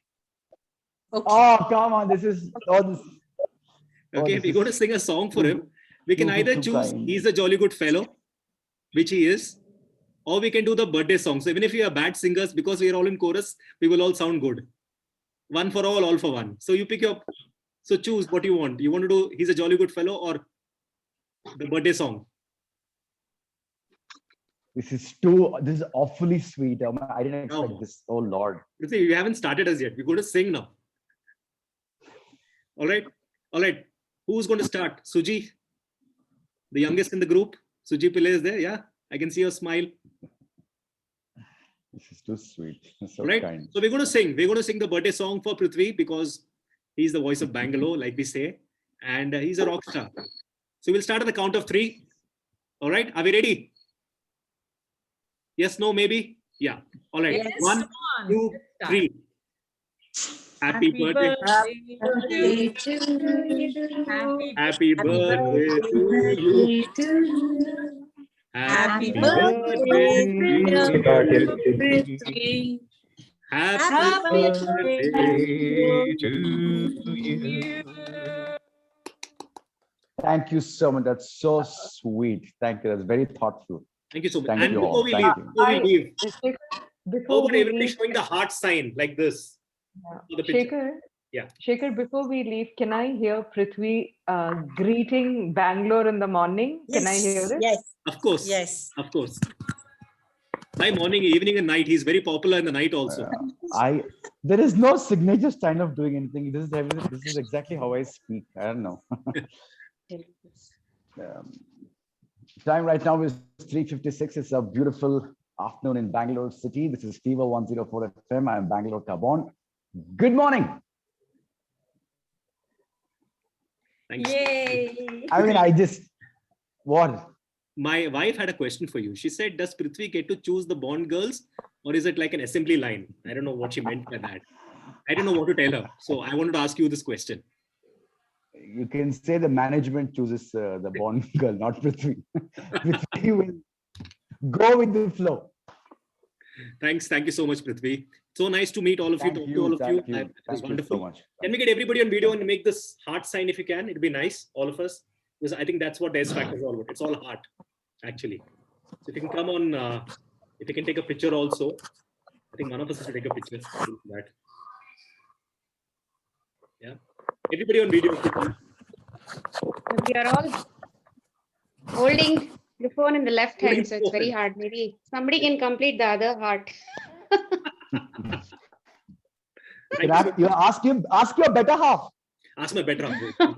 Okay. Oh, come on. This is... Okay, we're going to sing a song for him. We can either choose He's a Jolly Good Fellow, which he is, or we can do the birthday song. So even if we are bad singers, because we are all in chorus, we will all sound good. One for all for one. So you pick your... So choose what you want. You want to do He's a Jolly Good Fellow or the birthday song? This is awfully sweet. I didn't expect No. this. Oh Lord. You see, we haven't started us yet. We're going to sing now. All right. All right. Who's going to start? Suji, the youngest in the group. Suji Pillai is there. Yeah. I can see your smile. This is too sweet. So All right. kind. So we're going to sing. We're going to sing the birthday song for Prithvi because he's the voice of Bangalore, like we say. And he's a rock star. So we'll start at the count of 3. All right. Are we ready? Yes, no, maybe? Yeah. All right. Yes, 1, 2, 3. Happy birthday. Happy birthday to Happy birthday to you. Happy birthday to you. Happy birthday to you. Thank you so much. That's so sweet. Thank you. That's very thoughtful. Thank you so much. Thank And you before all. we Thank leave, you. before we leave, how Before about we everybody leave, showing the heart sign like this? For the picture. Shekhar, Yeah. Shekhar, before we leave, can I hear Prithvi greeting Bangalore in the morning? Can I hear it? Yes. Of course. Yes. Of course. By morning, evening, and night. He's very popular in the night also. There is no signature sign of doing anything. This is exactly how I speak. I don't know. Time right now is 3:56. It's a beautiful afternoon in Bangalore city. This is Fever 104 FM. I'm Bangalore Carbon. Good morning. Thanks. Yay! I mean, what? My wife had a question for you. She said, does Prithvi get to choose the Bond girls or is it like an assembly line? I don't know what she meant by that. I don't know what to tell her. So I wanted to ask you this question. You can say the management chooses the Bond girl, not Prithvi. Prithvi will go with the flow. Thanks. Thank you so much, Prithvi. So nice to meet all of you. Talk to all of you. It was wonderful. So much. Can we get everybody on video and make this heart sign if you can? It'd be nice, all of us. Because I think that's what the S-Factor is all about. It's all heart, actually. So if you can come on, if you can take a picture also. I think one of us has to take a picture. That. Yeah. Everybody on video. We are all holding the phone in the left hand, so it's very hard. Maybe somebody can complete the other heart. You ask your better half. Ask my better half.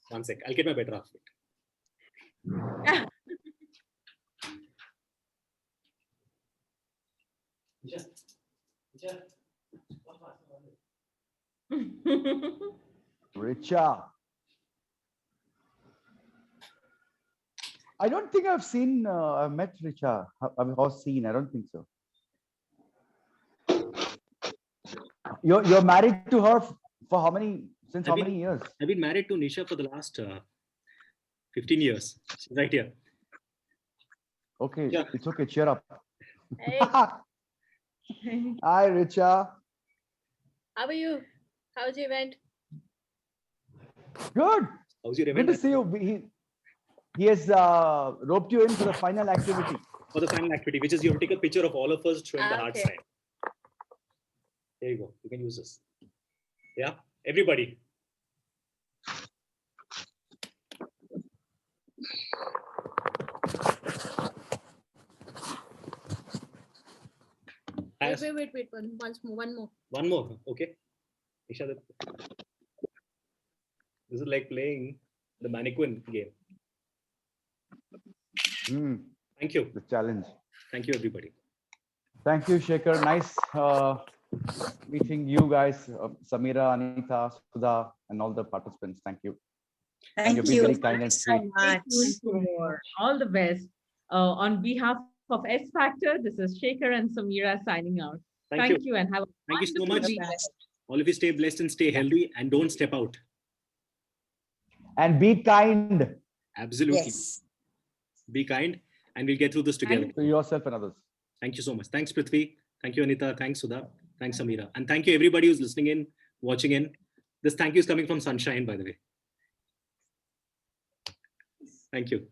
One sec. I'll get my better half. Richa. I don't think I've met Richa. I've seen. I don't think so. You're married to her for how many years? I've been married to Nisha for the last 15 years. She's right here. Okay, Yeah. It's okay. Cheer up. Hey. Hi, Richa. How are you? How's your event? Good. How's your Good event? to see you. He has roped you in for the final activity. For the final activity, which is you have to take a picture of all of us showing the heart Okay. sign. There you go. You can use this. Yeah, everybody. Wait. One more. One more. Okay. Isha, this is like playing the mannequin game. Thank you. The challenge. Thank you, everybody. Thank you, Shekhar. Nice meeting you guys, Samira, Anita, Sudha, and all the participants. Thank you. Thank you've been you very kind and so sweet. much. All the best. On behalf of S-Factor, this is Shekhar and Samira signing out. Thank you and have a Thank you so wonderful much. week. All of you stay blessed and stay healthy and don't step out. And be kind Absolutely. Yes. Be kind and we'll get through this together. to yourself and others. Thank you so much. Thanks, Prithvi. Thank you, Anita. Thanks, Sudha. Thanks, Samira. And thank you, everybody who's listening in, watching in. This thank you is coming from Sunshine, by the way. Thank you.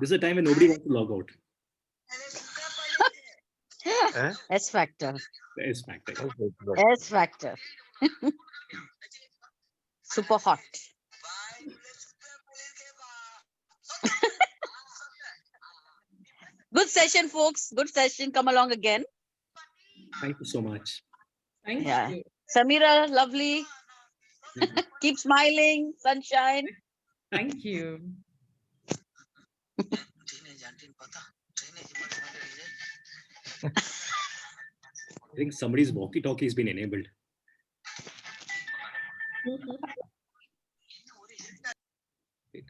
This is a time when nobody wants to log out. S-Factor. S-Factor. S-Factor. Super hot. session, folks. Good session. Come along again. Thank you so much. Thank Yeah. you. Samira, lovely. Keep smiling, sunshine. Thank you. I think somebody's walkie-talkie has been enabled. Wait,